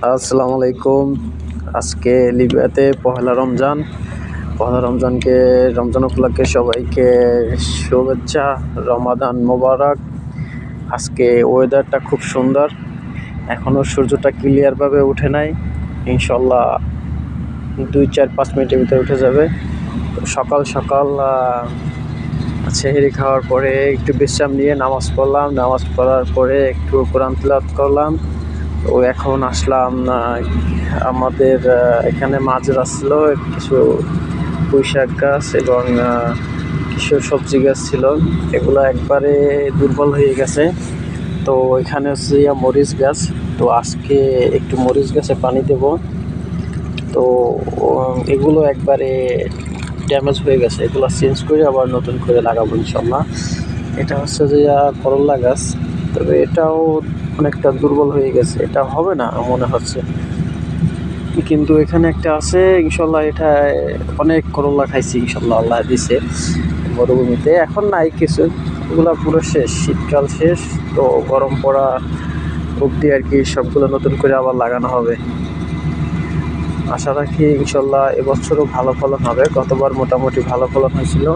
আসসালামু আলাইকুম। আজকে লিবিয়াতে পহেলা রমজান। রমজান উপলক্ষে সবাইকে শুভেচ্ছা। রমাদান মোবারক। আজকে ওয়েদারটা খুব সুন্দর। এখনও সূর্যটা ক্লিয়ারভাবে উঠে নাই। ইনশাল্লাহ 2-4-5 মিনিটের ভিতরে উঠে যাবে। সকাল সকাল সেহরি খাওয়ার পরে একটু বিশ্রাম নিয়ে নামাজ পড়লাম। নামাজ পড়ার পরে একটু কোরআন তিলাওয়াত করলাম। তো এখন আসলাম আমাদের এখানে মাজরা ছিল, কিছু পুঁইশাক গাছ এবং কিছু সবজি গাছ ছিল, এগুলো একবারে দুর্বল হয়ে গেছে। তো এখানে হচ্ছে মরিচ গাছ। তো আজকে একটু মরিচ গাছে পানি দেব। তো এগুলো একবারে ড্যামেজ হয়ে গেছে, এগুলো চেঞ্জ করে আবার নতুন করে লাগাবো ইনশাল্লাহ। এটা হচ্ছে যে করল্লা গাছ, তবে এটাও অনেকটা দুর্বল হয়ে গেছে, এটা হবে না মনে হচ্ছে। কিন্তু এখানে একটা আছে ইনশাল্লাহ, এটা অনেক করল্লা খাইছি ইনশাল্লাহ, আল্লাহ দিছে মরুভূমিতে। এখন নাই কিছু, এগুলো পুরো শেষ, শীতকাল শেষ। তো গরম পড়া অবধি আর কি সবগুলো নতুন করে আবার লাগানো হবে। আশা রাখি ইনশাল্লাহ এবছরও ভালো ফলন হবে। গতবার মোটামুটি ভালো ফলন হয়েছিল।